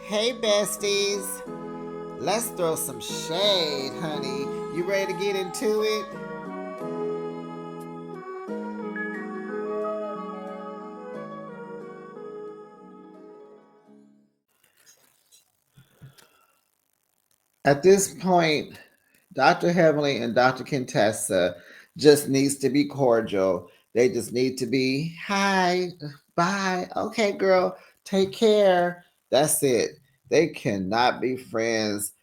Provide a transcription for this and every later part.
Hey, besties. Let's throw some shade, honey. You ready to get into it? At this point, Dr. Heavenly and Dr. Contessa just needs to be cordial. They just need to be, hi, bye, okay, girl, take care. That's it. They cannot be friends.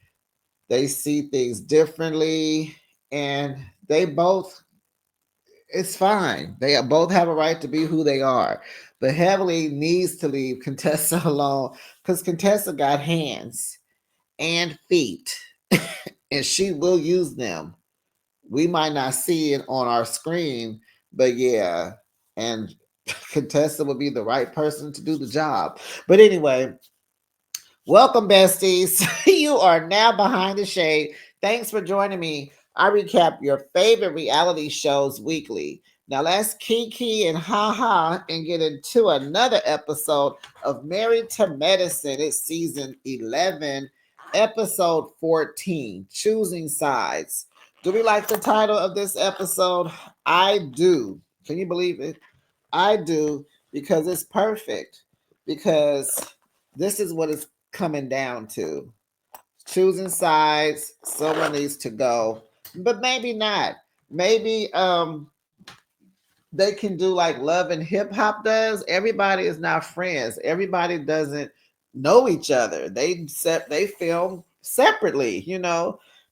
They see things differently, and they both, it's fine. They both have a right to be who they are. But Heavenly needs to leave Contessa alone because Contessa got hands and feet, and she will use them. We might not see it on our screen, but yeah, and Contessa would be the right person to do the job. But anyway, welcome, besties. You are now behind the shade. Thanks for joining me. I recap your favorite reality shows weekly. Now let's kiki and haha and get into another episode of Married to Medicine. It's season 11, episode 14, Choosing Sides. Do we like the title of this episode? I do. Can you believe it? I do, because it's perfect. Because this is what it's coming down to. Choosing sides, someone needs to go. But maybe not. Maybe they can do like Love and Hip Hop does. Everybody is not friends. Everybody doesn't know each other. They film separately.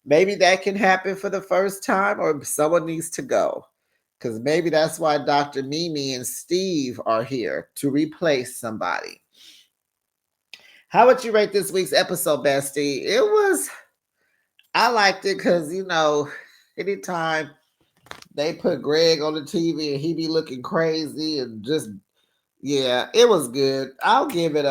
Maybe that can happen for the first time, or someone needs to go. Because maybe that's why Dr. Mimi and Steve are here to replace somebody. How would you rate this week's episode, Bestie? I liked it because, anytime they put Greg on the TV and he be looking crazy and just, yeah, it was good. Uh, I'll give it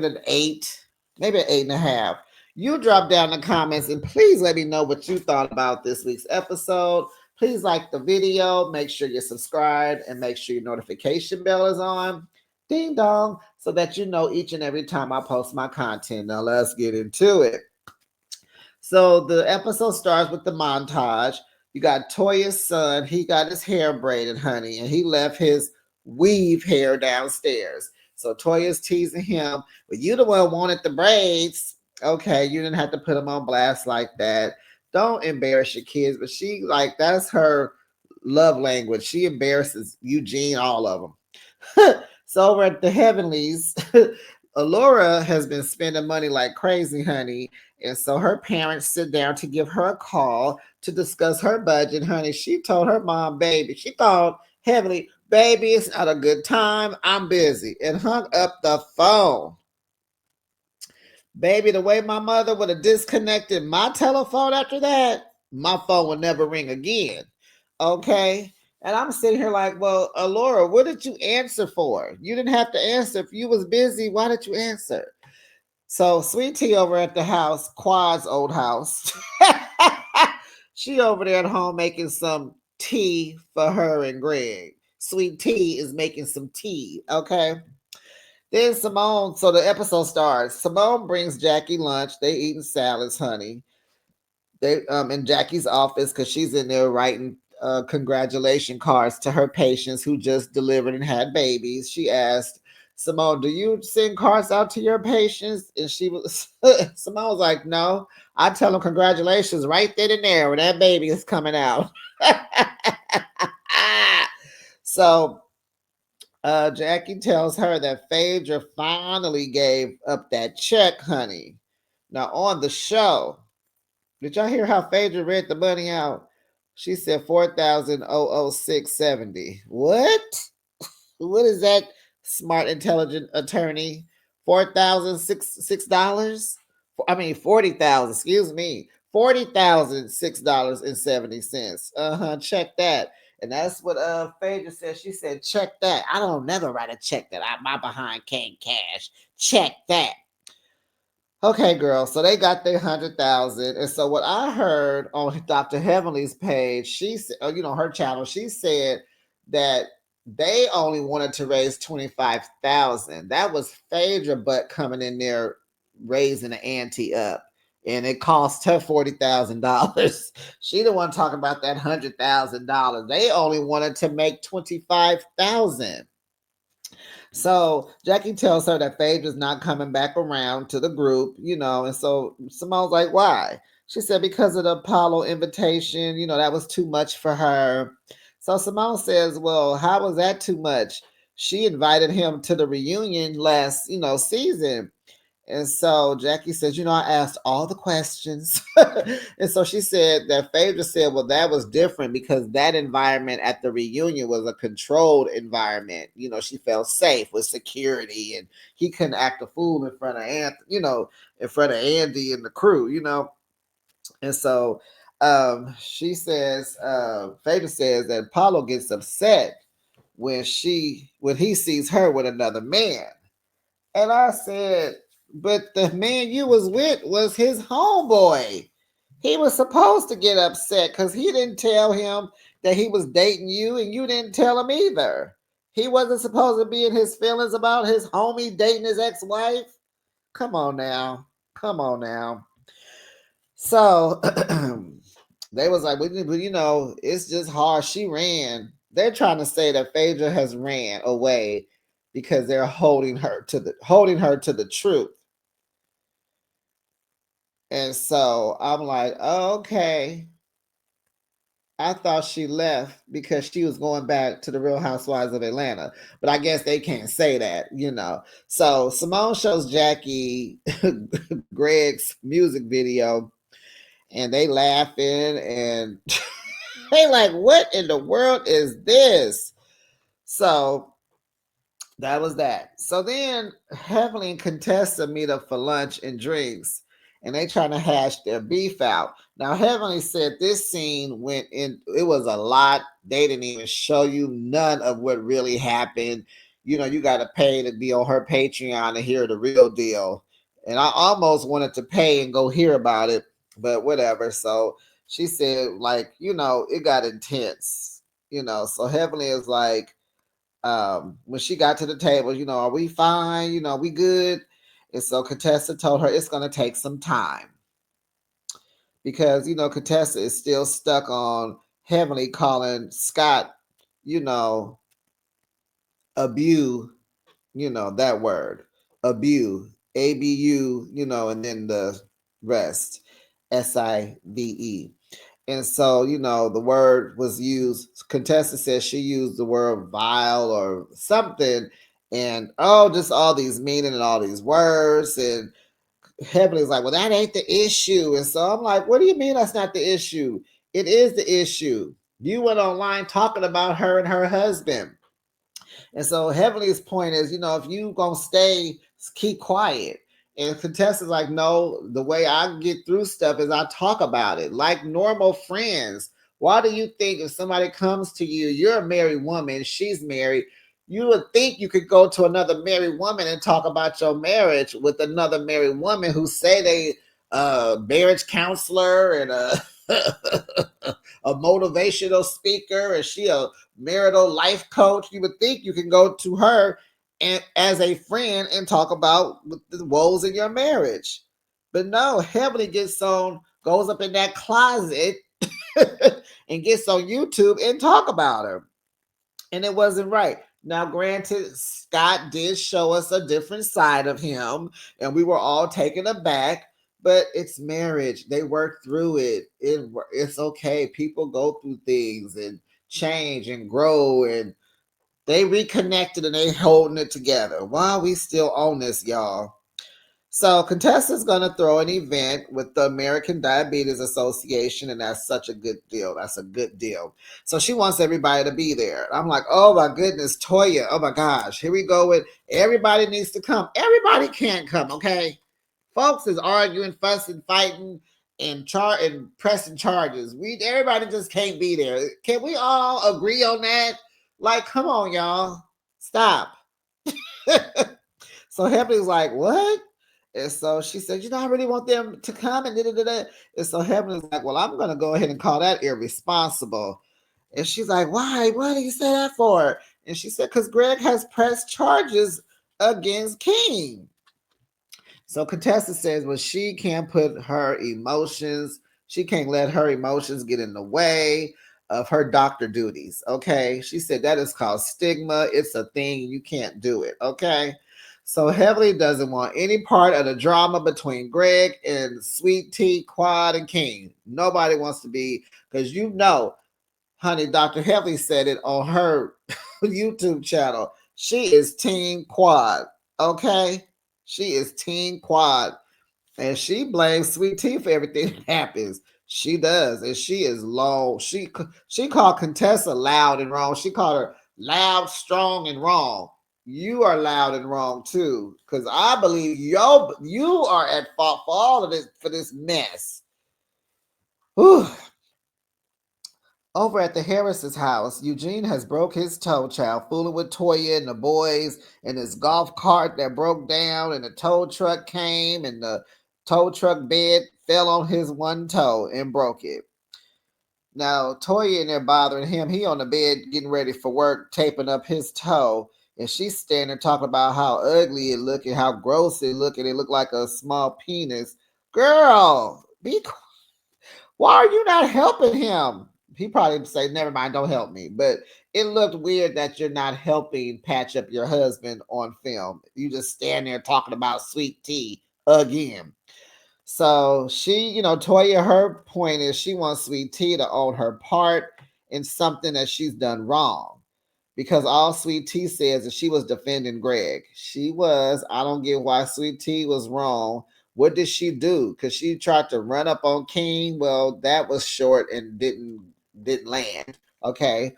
an 8, maybe an 8.5. You drop down in the comments and please let me know what you thought about this week's episode. Please like the video, make sure you're subscribed, and make sure your notification bell is on. Ding dong, so that you know each and every time I post my content. Now let's get into it. So the episode starts with the montage. You got Toya's son. He got his hair braided, honey, and he left his weave hair downstairs. So Toya's teasing him, but you the one wanted the braids. Okay, you didn't have to put them on blast like that. Don't embarrass your kids. But she, like, that's her love language. She embarrasses Eugene, all of them. So over at the Heavenlies, Alora has been spending money like crazy, honey. And so her parents sit down to give her a call to discuss her budget, honey. She told her mom, baby, she thought Heavenly, baby, it's not a good time. I'm busy. And hung up the phone. Baby, the way my mother would have disconnected my telephone after that, my phone would never ring again. Okay? And I'm sitting here like, well, Alora, what did you answer for? You didn't have to answer. If you was busy, why did you answer? So Sweet Tea over at the house, Quad's old house, she over there at home making some tea for her and Greg. Sweet Tea is making some tea, okay? Then Simone, so the episode starts. Simone brings Jackie lunch. They eating salads, honey. They in Jackie's office because she's in there writing congratulation cards to her patients who just delivered and had babies. She asked Simone, "Do you send cards out to your patients?" And she was Simone was like, "No, I tell them congratulations right then and there when that baby is coming out." So Jackie tells her that Phaedra finally gave up that check, honey. Now on the show, did y'all hear how Phaedra read the money out? She said 4,006.70. What? What is that, smart, intelligent attorney? $4,006? I mean, 40,000, excuse me. $40,006.70. Check that. And that's what Phaedra said. She said, check that. I don't never write a check that my behind can't cash. Check that. Okay, girl. So they got their 100,000, and so what I heard on Dr. Heavenly's page, she said, her channel, she said that they only wanted to raise 25,000. That was Phaedra Butt coming in there raising the ante up. And it cost her $40,000. She the one talking about that $100,000. They only wanted to make 25,000. So Jackie tells her that Phaedra's not coming back around to the group, and so Simone's like, why? She said, because of the Apollo invitation, that was too much for her. So Simone says, well, how was that too much? She invited him to the reunion last, season. And so Jackie says, I asked all the questions. And so she said that Phaedra said, well, that was different because that environment at the reunion was a controlled environment. She felt safe with security and he couldn't act a fool in front of in front of Andy and the crew. And so she says, Phaedra says that Apollo gets upset when he sees her with another man. And I said, but the man you was with was his homeboy. He was supposed to get upset because he didn't tell him that he was dating you and you didn't tell him either. He wasn't supposed to be in his feelings about his homie dating his ex-wife. Come on now. Come on now. So they was like, it's just hard. She ran. They're trying to say that Phaedra has ran away because they're holding her to the truth. And so I'm like, oh, okay. I thought she left because she was going back to the Real Housewives of Atlanta. But I guess they can't say that. So Simone shows Jackie Greg's music video and they laughing and they like, what in the world is this? So that was that. So then Heavenly and Contessa meet up for lunch and drinks, and they trying to hash their beef out. Now Heavenly said this scene went in. It was a lot. They didn't even show you none of what really happened. You got to pay to be on her Patreon to hear the real deal. And I almost wanted to pay and go hear about it, but whatever. So she said, like, it got intense. So Heavenly is like, when she got to the table, are we fine? We good? And so Contessa told her it's going to take some time because, Contessa is still stuck on Heavenly calling Scott, abu, that word, abu, ABU, and then the rest, SIVE. And so, the word was used. Contessa says she used the word vile or something. And just all these meaning and all these words. And Heavenly's like, well, that ain't the issue. And so I'm like, what do you mean that's not the issue? It is the issue. You went online talking about her and her husband. And so Heavenly's point is, if you gonna stay, keep quiet. And Contessa's like, no, the way I get through stuff is I talk about it like normal friends. Why do you think if somebody comes to you, you're a married woman, she's married, you would think you could go to another married woman and talk about your marriage with another married woman who say they marriage counselor and a motivational speaker and she a marital life coach. You would think you can go to her and as a friend and talk about the woes in your marriage. But no, Heavenly goes up in that closet and gets on YouTube and talk about her. And it wasn't right. Now, granted, Scott did show us a different side of him, and we were all taken aback. But it's marriage; they work through it. It's okay. People go through things and change and grow, and they reconnected and they holding it together. Why are we still on this, y'all? So Contessa's going to throw an event with the American Diabetes Association, and that's such a good deal. That's a good deal. So she wants everybody to be there. I'm like, oh my goodness, Toya. Oh my gosh, here we go with everybody needs to come. Everybody can't come, okay? Folks is arguing, fussing, fighting, and pressing charges. Everybody just can't be there. Can we all agree on that? Like, come on, y'all. Stop. So Heavenly's like, what? And so she said, I really want them to come and da-da-da-da. And so Heavenly's like, well, I'm going to go ahead and call that irresponsible. And she's like, why? What do you say that for? And she said, because Greg has pressed charges against King. So Contessa says, well, she can't put her emotions, she can't let her emotions get in the way of her doctor duties. Okay. She said that is called stigma. It's a thing. You can't do it. Okay. So Heavenly doesn't want any part of the drama between Greg and Sweet Tea, Quad, and King. Nobody wants to be, because you know, honey, Dr. Heavenly said it on her YouTube channel. She is Team Quad. Okay. She is Team Quad. And she blames Sweet Tea for everything that happens. She does. And she is low. She called Contessa loud and wrong. She called her loud, strong, and wrong. You are loud and wrong too. Because I believe you are at fault for all of this, for this mess. Whew. Over at the Harris's house, Eugene has broke his toe, child, fooling with Toya and the boys, and his golf cart that broke down, and the tow truck came, and the tow truck bed fell on his one toe and broke it. Now, Toya in there bothering him. He on the bed getting ready for work, taping up his toe, and she's standing there talking about how ugly it looked and how gross it looked, and it looked like a small penis. Girl, be quiet. Why are you not helping him? He probably say, never mind, don't help me. But it looked weird that you're not helping patch up your husband on film. You just stand there talking about Sweet Tea again. So she, Toya, her point is she wants Sweet Tea to own her part in something that she's done wrong. Because all Sweet Tea says is she was defending Greg. She was. I don't get why Sweet Tea was wrong. What did she do? Because she tried to run up on King. Well, that was short and didn't land. Okay.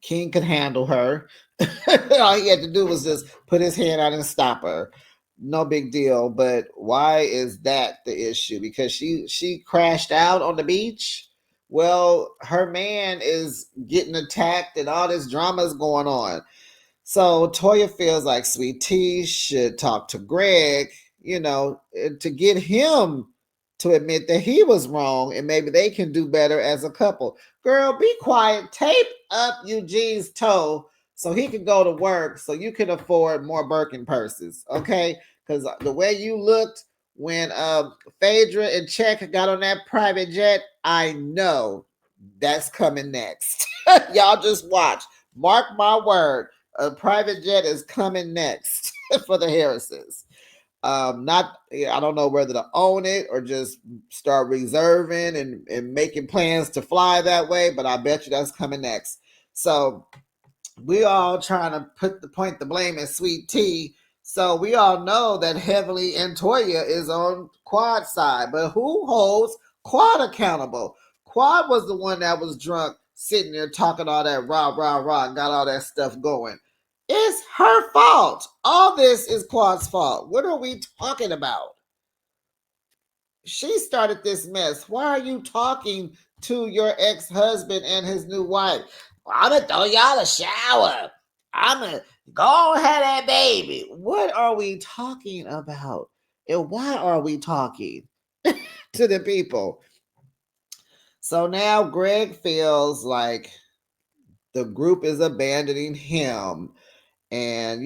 King could handle her. All he had to do was just put his hand out and stop her. No big deal. But why is that the issue? Because she crashed out on the beach. Well, her man is getting attacked and all this drama is going on. So Toya feels like Sweet Tea should talk to Greg, to get him to admit that he was wrong and maybe they can do better as a couple. Girl, be quiet. Tape up Eugene's toe so he can go to work so you can afford more Birkin purses, okay? Because the way you looked when Phaedra and Check got on that private jet, I know that's coming next. Y'all just watch. Mark my word. A private jet is coming next for the Harrises. Not, I don't know whether to own it or just start reserving and making plans to fly that way, but I bet you that's coming next. So we all trying to point the blame at Sweet Tea. So we all know that Heavenly and Toya is on Quad side, but who holds Quad accountable? Quad was the one that was drunk, sitting there talking all that rah, rah, rah, and got all that stuff going. It's her fault. All this is Quad's fault. What are we talking about? She started this mess. Why are you talking to your ex-husband and his new wife? Well, I'm going to throw y'all a shower. I'm going to go have that baby. What are we talking about? And why are we talking to the people? So now Greg feels like the group is abandoning him. And,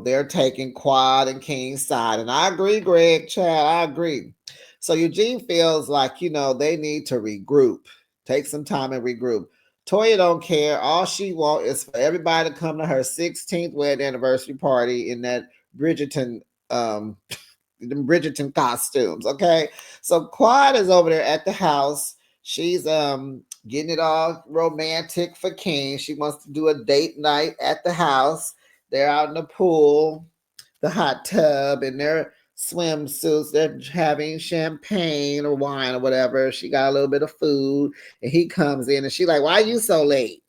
they're taking Quad and King's side. And I agree, Greg, Chad, I agree. So Eugene feels like, they need to regroup. Take some time and regroup. Toya don't care. All she wants is for everybody to come to her 16th wedding anniversary party in that Bridgerton Bridgerton costumes. Okay. So Quad is over there at the house. She's getting it all romantic for King. She wants to do a date night at the house. They're out in the pool, the hot tub, in their swimsuits. They're having champagne or wine or whatever. She got a little bit of food, and he comes in, and she's like, "Why are you so late?"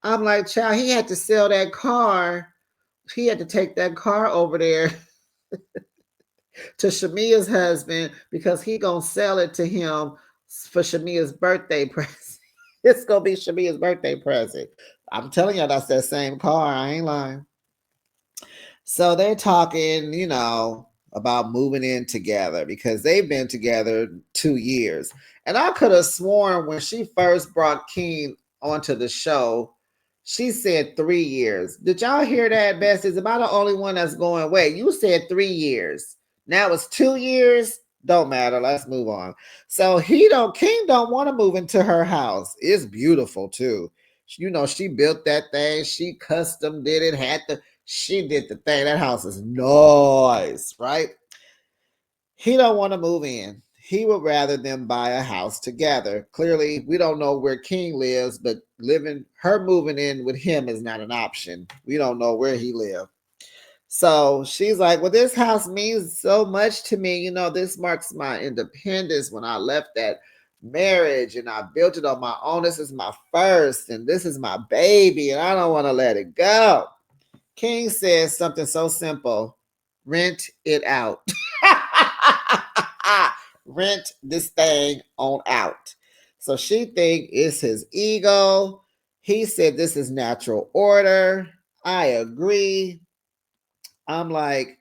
I'm like, "Child, he had to sell that car. He had to take that car over there to Shamia's husband because he gonna sell it to him for Shamia's birthday present. It's gonna be Shamia's birthday present. I'm telling y'all, that's that same car. I ain't lying." So they're talking, about moving in together because they've been together 2 years. And I could have sworn when she first brought King onto the show, She said 3 years. Did y'all hear that, Besties? Am I the only one that's going, wait, you said 3 years. Now it's 2 years. Don't matter. Let's move on. So King don't want to move into her house. It's beautiful too. You know, she built that thing. She custom did it, she did the thing. That house is nice, right? He don't want to move in. He would rather them buy a house together. Clearly, we don't know where King lives, but her moving in with him is not an option. We don't know where he lives. So she's like, well, this house means so much to me. You know, this marks my independence when I left that marriage and I built it on my own. This is my first and this is my baby and I don't want to let it go. King says something so simple: rent it out. Rent this thing on out. So she think it's his ego. He said this is natural order. I agree. I'm like,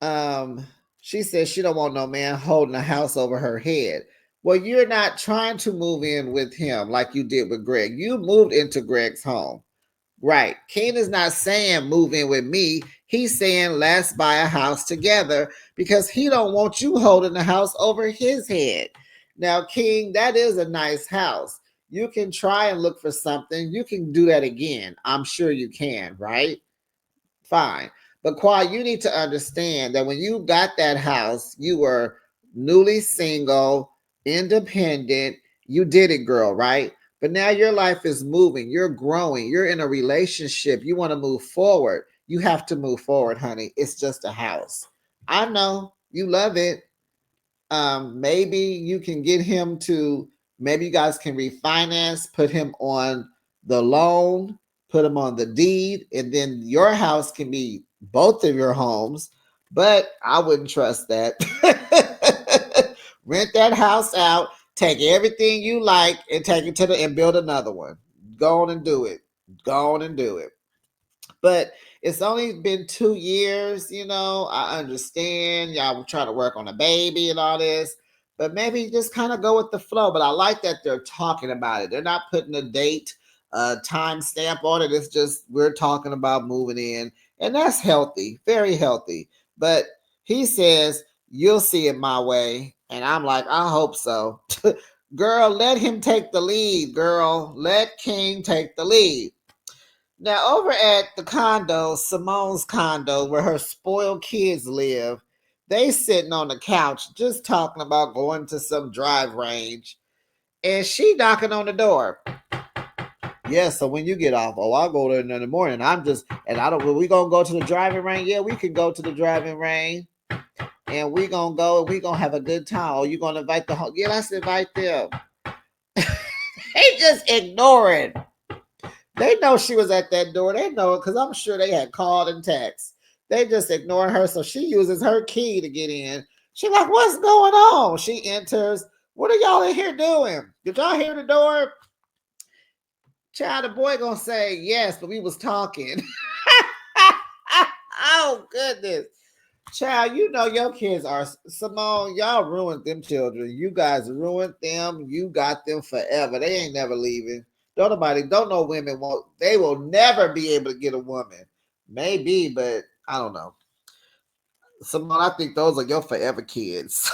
um, she says she don't want no man holding a house over her head. Well, you're not trying to move in with him like you did with Greg. You moved into Greg's home. Right. King is not saying move in with me. He's saying let's buy a house together because he don't want you holding the house over his head. Now, King, that is a nice house. You can try and look for something. You can do that again. I'm sure you can, right? Fine. But Qua, you need to understand that when you got that house, you were newly single, independent. You did it, girl, right? But now your life is moving. You're growing. You're in a relationship. You want to move forward. You have to move forward, honey. It's just a house. I know you love it. Maybe you can get him to, maybe you guys can refinance, put him on the loan, put him on the deed, and then your house can be both of your homes. But I wouldn't trust that. Rent that house out, take everything you like, and take it to the and build another one. Go on and do it. Go on and do it. But it's only been 2 years, you know. I understand y'all were trying to work on a baby and all this, but maybe just kind of go with the flow. But I like that they're talking about it. They're not putting a date, a time stamp on it. It's just we're talking about moving in, and that's healthy, very healthy. But he says you'll see it my way, and I'm like, I hope so. Girl, let him take the lead. Girl, let King take the lead. Now, over at the condo, Simone's condo, where her spoiled kids live, they sitting on the couch just talking about going to some drive range. And she knocking on the door. Yeah, so when you get off, oh, I'll go there in the morning. And I don't, we gonna go to the driving range? Yeah, we can go to the driving range. And we gonna go and we gonna have a good time. Oh, you gonna invite the whole, yeah, let's invite them. They just ignoring. They know she was at that door. They know it because I'm sure they had called and text. They just ignore her. So she uses her key to get in. She's like, what's going on? She enters. What are y'all in here doing? Did y'all hear the door? Child, the boy gonna say yes, but we was talking. Oh, goodness. Child, you know your kids are Simone. Y'all ruined them children. You guys ruined them. You got them forever. They ain't never leaving. Don't know women won't. They will never be able to get a woman. Maybe, but I don't know. Simone, I think those are your forever kids.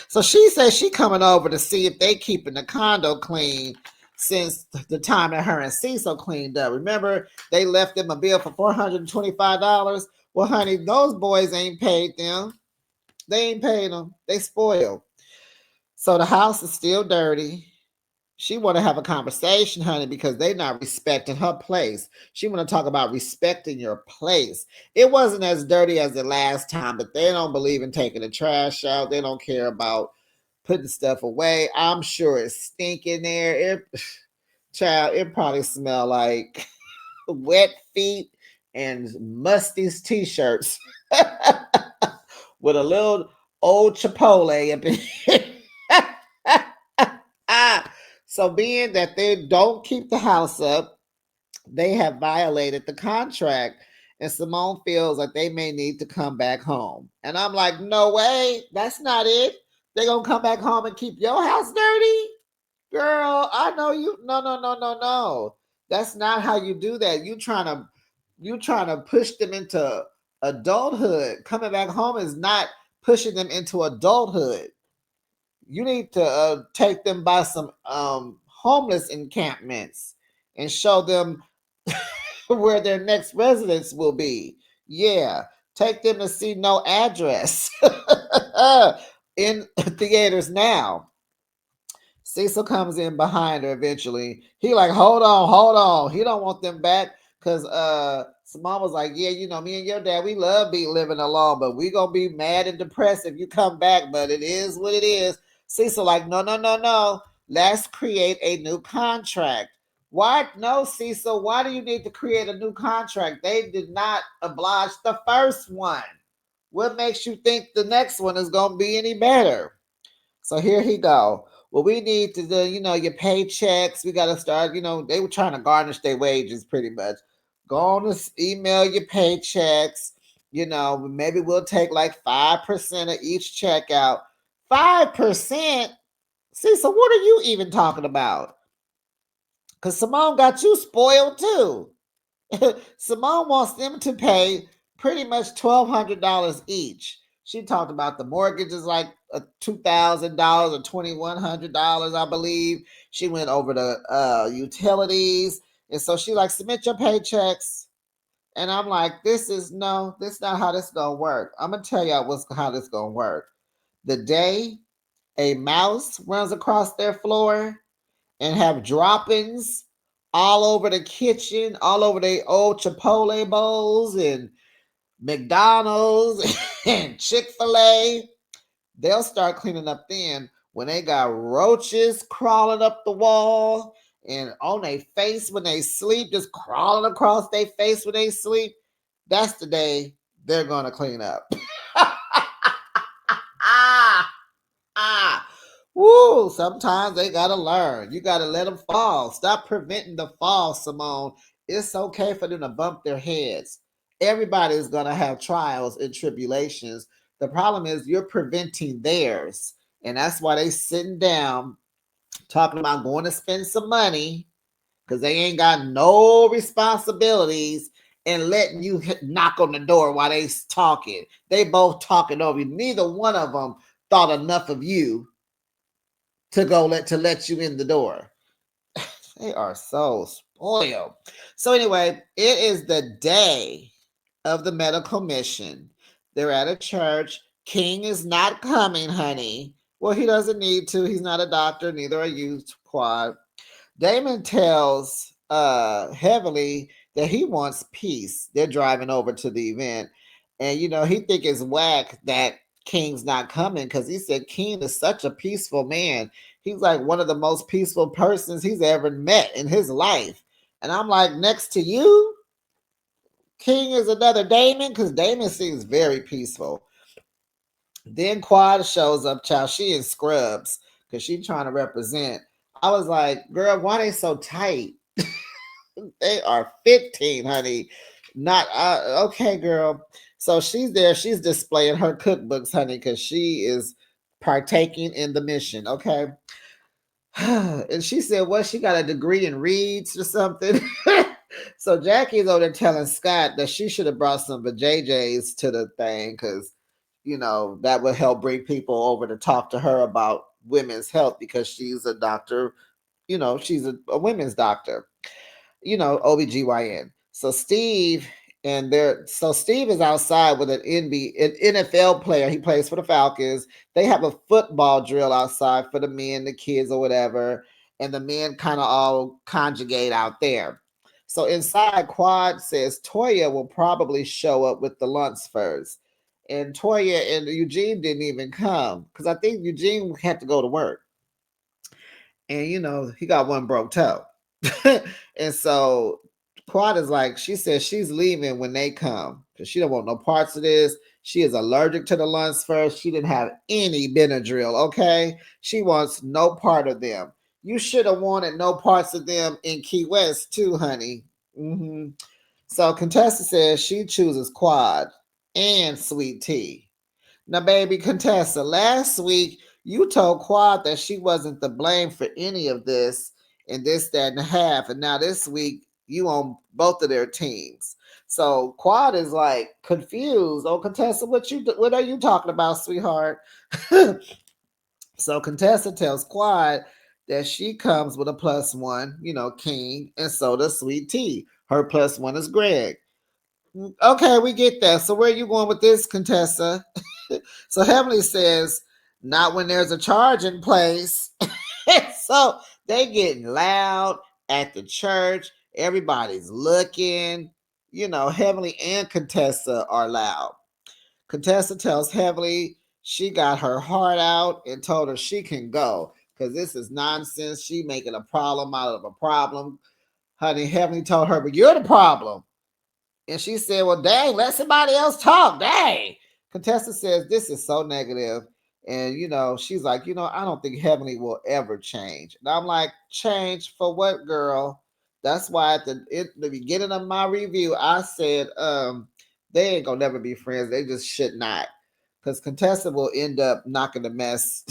So she says she coming over to see if they keeping the condo clean since the time that her and Cecil cleaned up. Remember, they left them a bill for $425. Well, honey, those boys ain't paid them. They ain't paid them. They spoiled. So the house is still dirty. She want to have a conversation, honey, because they not respecting her place. She want to talk about respecting your place. It wasn't as dirty as the last time, but they don't believe in taking the trash out. They don't care about putting stuff away. I'm sure it's stinking there. Child, it probably smell like wet feet and musty t-shirts with a little old Chipotle up in here. So being that they don't keep the house up, they have violated the contract. And Simone feels like they may need to come back home. And I'm like, no way. That's not it. They're going to come back home and keep your house dirty? Girl, I know you. No, no, no, no, no. That's not how you do that. You trying to push them into adulthood. Coming back home is not pushing them into adulthood. You need to take them by some homeless encampments and show them where their next residence will be. Yeah, take them to see No Address in theaters now. Cecil comes in behind her eventually. He like, hold on, hold on. He don't want them back because Simone was like, yeah, me and your dad, we love be living alone, but we gonna be mad and depressed if you come back. But it is what it is. Cecil like, no, no, no, no. Let's create a new contract. Why? No, Cecil. Why do you need to create a new contract? They did not oblige the first one. What makes you think the next one is gonna be any better? So here he go. Well, we need to do, your paychecks. We got to start, they were trying to garnish their wages pretty much. Go on to email your paychecks. Maybe we'll take like 5% of each check out. 5%? See, so what are you even talking about? Because Simone got you spoiled too. Simone wants them to pay pretty much $1,200 each. She talked about the mortgages like $2,000 or $2,100, I believe. She went over the utilities, and so she like submit your paychecks. And I'm like, this not how this gonna work. I'm gonna tell y'all how this gonna work. The day a mouse runs across their floor, and have droppings all over the kitchen, all over the old Chipotle bowls and McDonald's and Chick-fil-A. They'll start cleaning up then when they got roaches crawling up the wall and on their face when they sleep, just crawling across their face when they sleep. That's the day they're going to clean up. Ah, woo, sometimes they gotta learn. You gotta let them fall. Stop preventing the fall, Simone. It's okay for them to bump their heads. Everybody is gonna have trials and tribulations. The problem is you're preventing theirs. And that's why they sitting down talking about going to spend some money because they ain't got no responsibilities and letting you knock on the door while they talking. They both talking over you. Neither one of them thought enough of you to let you in the door. They are so spoiled. So anyway, it is the day of the medical mission. They're at a church. King is not coming, honey. Well, he doesn't need to. He's not a doctor. Neither are you, Quad. Damon tells Heavenly that he wants peace. They're driving over to the event. And he think it's whack that King's not coming because he said King is such a peaceful man. He's like one of the most peaceful persons he's ever met in his life. And I'm like, next to you, King is another Damon because Damon seems very peaceful. Then Quad shows up, child. She in scrubs because she's trying to represent. I was like, girl, why they so tight? They are 15, honey. Not okay, girl. So she's there. She's displaying her cookbooks, honey, because she is partaking in the mission. Okay. And she said, "What? She got a degree in reads or something." So Jackie's over there telling Scott that she should have brought some JJs to the thing because that would help bring people over to talk to her about women's health because she's a doctor. She's a women's doctor. OBGYN. So Steve is outside with an NFL player. He plays for the Falcons. They have a football drill outside for the men, the kids, or whatever. And the men kind of all conjugate out there. So inside, Quad says Toya will probably show up with the Lunsfords. And Toya and Eugene didn't even come because I think Eugene had to go to work. And he got one broke toe. And so Quad is like, she says she's leaving when they come because she don't want no parts of this. She is allergic to the Lunsfords. She didn't have any Benadryl, okay? She wants no part of them. You should have wanted no parts of them in Key West too, honey. So Contessa says she chooses Quad and Sweet Tea. Now, baby Contessa, last week you told Quad that she wasn't to blame for any of this, and this, that, and a half. And now this week, you on both of their teams. So Quad is like confused. Oh, Contessa, what are you talking about, sweetheart? So Contessa tells Quad that she comes with a +1, King, and so does Sweet Tea. Her +1 is Greg. Okay, we get that. So where are you going with this, Contessa? So Heavenly says, not when there's a charge in place. So they getting loud at the church. Everybody's looking. Heavenly and Contessa are loud. Contessa tells Heavenly she got her heart out and told her she can go because this is nonsense. She making a problem out of a problem. Honey, Heavenly told her, but you're the problem. And she said, well, dang, let somebody else talk. Dang. Contessa says, this is so negative. And, she's like, I don't think Heavenly will ever change. And I'm like, change for what, girl? That's why at the beginning of my review, I said, they ain't gonna never be friends. They just should not. Because Contessa will end up knocking the mess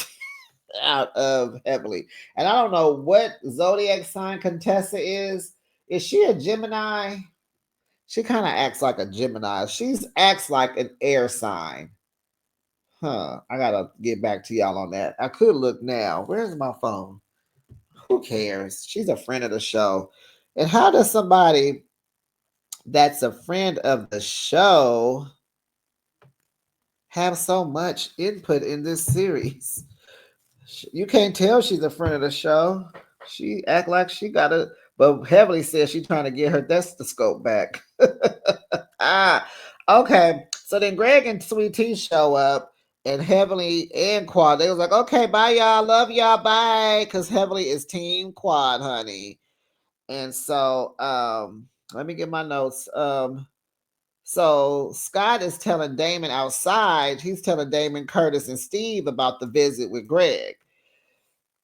out of Heavenly. And I don't know what zodiac sign Contessa is. Is she a Gemini? She kind of acts like a Gemini. She acts like an air sign. Huh. I gotta get back to y'all on that. I could look now. Where's my phone? Who cares? She's a friend of the show. And how does somebody that's a friend of the show have so much input in this series? You can't tell she's a friend of the show. She act like she got a, but Heavily says she's trying to get her stethoscope back. Ah, okay. So then Greg and Sweet Tea show up, and Heavily and Quad. They was like, okay, bye y'all, love y'all, bye. Cause Heavily is Team Quad, honey. And so let me get my notes. So Scott is telling Damon outside, he's telling Damon, Curtis, and Steve about the visit with Greg.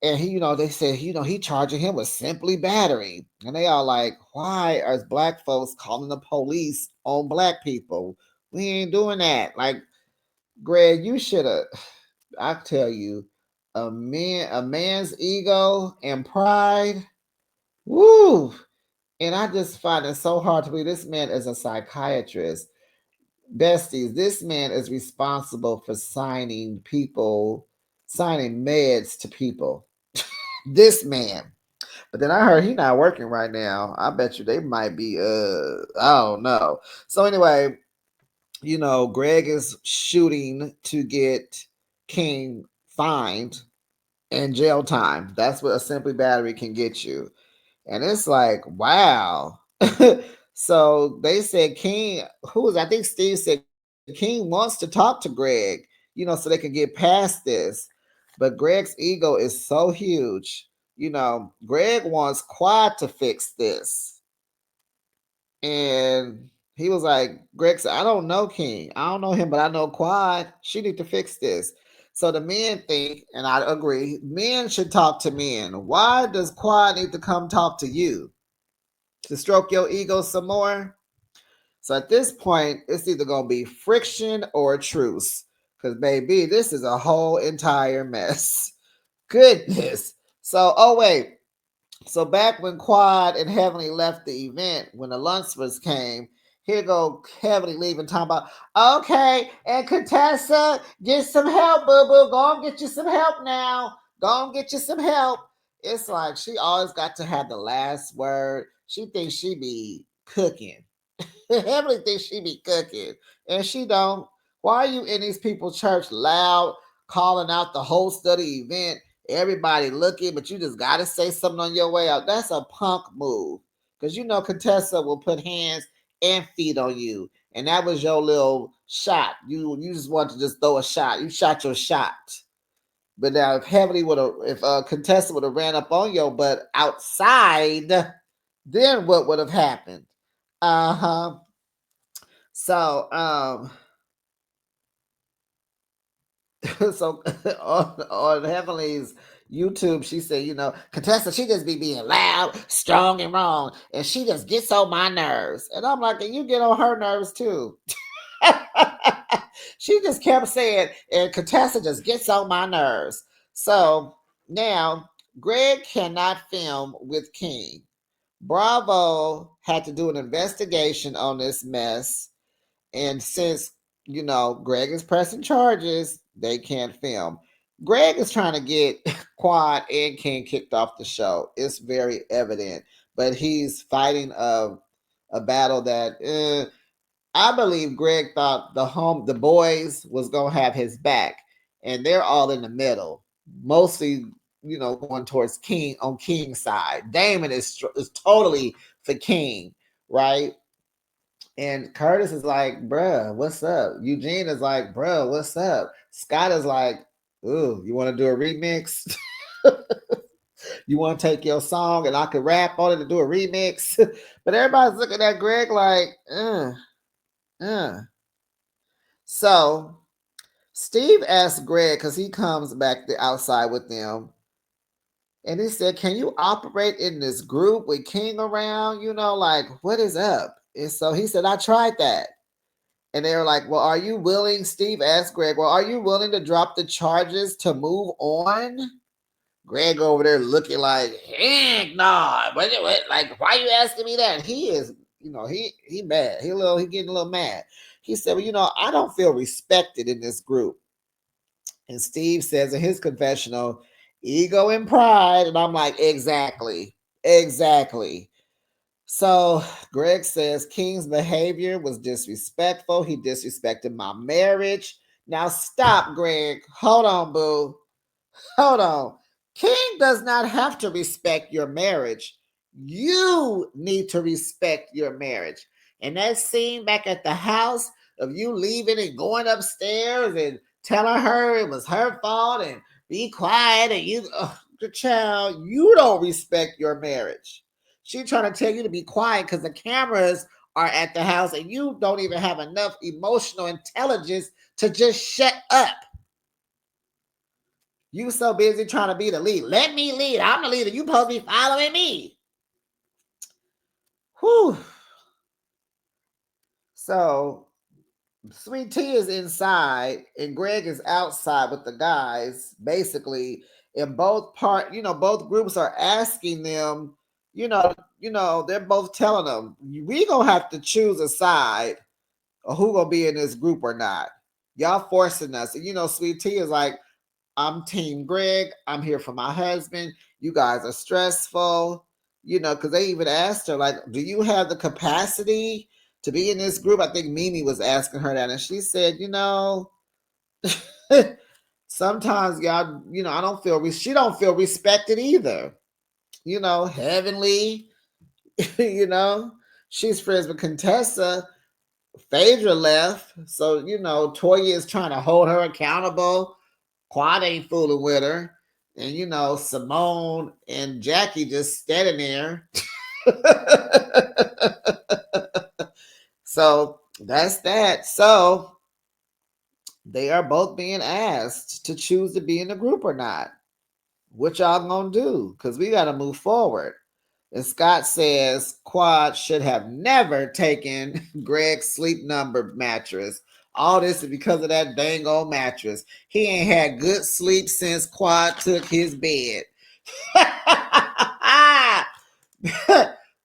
And he, they said, he charging him with simply battery. And they all like, why are black folks calling the police on black people? We ain't doing that. Like, Greg, you should have, I tell you, a man's ego and pride. Woo! And I just find it so hard to believe this man is a psychiatrist. Besties, this man is responsible for signing meds to people. This man. But then I heard he not working right now. I bet you they might be I don't know. So anyway, Greg is shooting to get King fined and jail time. That's what a simply battery can get you. And it's like, wow. So they said King, I think Steve said King wants to talk to Greg, so they can get past this. But Greg's ego is so huge. Greg wants Quad to fix this. And he was like, Greg said, I don't know King. I don't know him, but I know Quad. She need to fix this. So the men think, and I agree, men should talk to men. Why does Quad need to come talk to you? To stroke your ego some more? So at this point, it's either going to be friction or a truce. Because, baby, this is a whole entire mess. Goodness. So, oh, wait. So back when Quad and Heavenly left the event, when the Lunsfords came, here go Heavenly leaving, talking about, okay, and Contessa, get some help, boo-boo. Go and get you some help now. Go and get you some help. It's like she always got to have the last word. She thinks she be cooking. Heavenly thinks she be cooking, and she don't. Why are you in these people's church loud, calling out the host of the event? Everybody looking, but you just gotta say something on your way out. That's a punk move, because Contessa will put hands and feet on you, and that was your little shot. You just want to just throw a shot. You shot your shot. But now, if Contessa would have ran up on your butt outside, then what would have happened? Uh-huh. So, so on Heavenly's YouTube, she said, Contessa, she just be being loud, strong, and wrong, and she just gets on my nerves. And I'm like, and you get on her nerves too. She just kept saying, and Contessa just gets on my nerves. So now Greg cannot film with King. Bravo had to do an investigation on this mess. And since, Greg is pressing charges, they can't film. Greg is trying to get Quad and King kicked off the show. It's very evident. But he's fighting a battle that I believe Greg thought the boys was gonna have his back, and they're all in the middle, mostly going towards King on King's side. Damon is totally for King, right? And Curtis is like, bruh, what's up? Eugene is like, bruh, what's up? Scott is like, ooh, you want to do a remix? You want to take your song and I could rap on it and do a remix? But everybody's looking at Greg like, uh. So Steve asked Greg, because he comes back the outside with them, and he said, can you operate in this group with King around? Like, what is up? And so he said, I tried that. And they were like, well, are you willing? Steve asked Greg, well, are you willing to drop the charges to move on? Greg over there looking like, heck nah. Like, why are you asking me that? He is, he mad. He getting a little mad. He said, well, I don't feel respected in this group. And Steve says in his confessional, ego and pride. And I'm like, exactly. Exactly. So Greg says King's behavior was disrespectful. He disrespected my marriage. Now stop, Greg. Hold on, boo. Hold on. King does not have to respect your marriage. You need to respect your marriage. And that scene back at the house of you leaving and going upstairs and telling her it was her fault and be quiet and the child, you don't respect your marriage. She trying to tell you to be quiet because the cameras are at the house and you don't even have enough emotional intelligence to just shut up. You so busy trying to be the lead. Let me lead. I'm the leader. You supposed to be following me. Whew. So Sweet Tea is inside and Greg is outside with the guys, basically. In both groups are asking them, they're both telling them, we gonna have to choose a side of who gonna be in this group or not. Y'all forcing us. And Sweet Tea is like, I'm Team Greg. I'm here for my husband. You guys are stressful, because they even asked her, like, do you have the capacity to be in this group? I think Mimi was asking her that. And she said, sometimes y'all, I don't feel, she don't feel respected either. Heavenly, she's friends with Contessa. Phaedra left. So, Toya is trying to hold her accountable. Quad ain't fooling with her. And Simone and Jackie just standing there. So that's that. So they are both being asked to choose to be in the group or not. What y'all gonna do? Because we gotta move forward. And Scott says Quad should have never taken Greg's sleep number mattress. All this is because of that dang old mattress. He ain't had good sleep since Quad took his bed.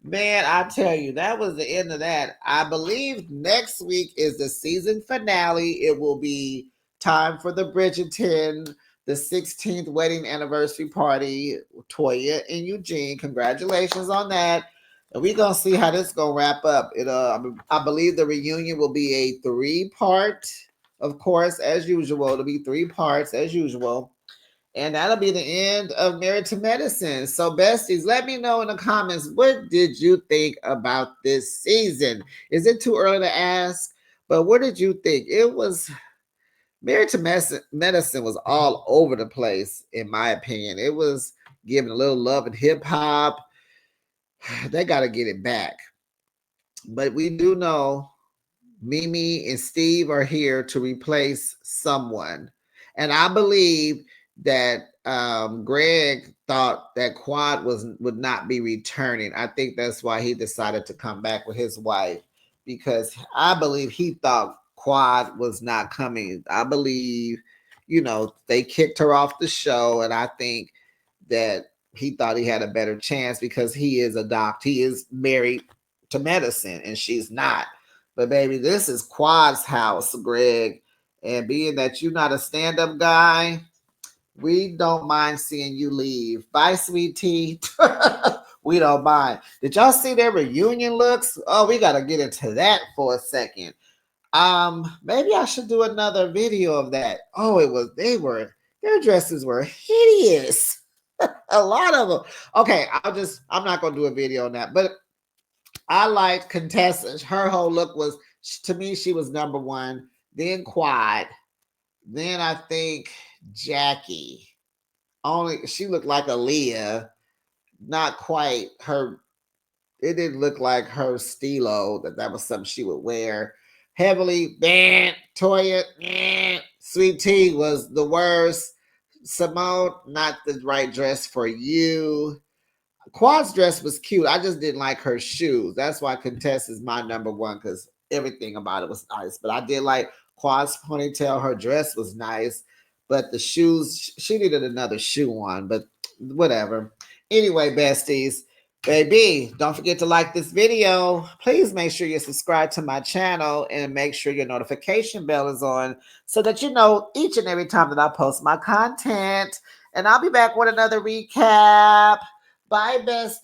Man, I tell you, that was the end of that. I believe next week is the season finale. It will be time for the Bridgerton, the 16th wedding anniversary party. Toya and Eugene, congratulations on that. And we're gonna see how this gonna wrap up. I believe the reunion will be a 3-part, of course, as usual. It'll be 3 parts as usual. And that'll be the end of Married to Medicine. So, besties, let me know in the comments, what did you think about this season? Is it too early to ask? But what did you think? It was Married to Medicine was all over the place, in my opinion. It was giving a little love and hip hop. They got to get it back. But we do know Mimi and Steve are here to replace someone. And I believe that Greg thought that Quad would not be returning. I think that's why he decided to come back with his wife, because I believe he thought Quad was not coming. I believe, they kicked her off the show, and I think that he thought he had a better chance because he is a doctor. He is married to medicine and she's not. But baby, this is Quad's house, Greg. And being that you're not a stand-up guy, we don't mind seeing you leave. Bye, sweet tea. We don't mind. Did y'all see their reunion looks? Oh, we gotta get into that for a second. Maybe I should do another video of that. Oh, their dresses were hideous. A lot of them. Okay, I'm not gonna do a video on that, but I liked Contessa. Her whole look was, to me, she was number one. Then Quad. Then I think Jackie. Only she looked like Aaliyah, not quite her. It didn't look like her stilo that was something she would wear. Heavily, Toya, Sweet Tea was the worst. Simone, not the right dress for you. Quad's dress was cute. I just didn't like her shoes. That's why Contest is my number one because everything about it was nice. But I did like Quad's ponytail. Her dress was nice. But the shoes, she needed another shoe on. But whatever. Anyway, besties, baby, don't forget to like this video. Please make sure you subscribe to my channel and make sure your notification bell is on so that you know each and every time that I post my content. And I'll be back with another recap. Bye, besties.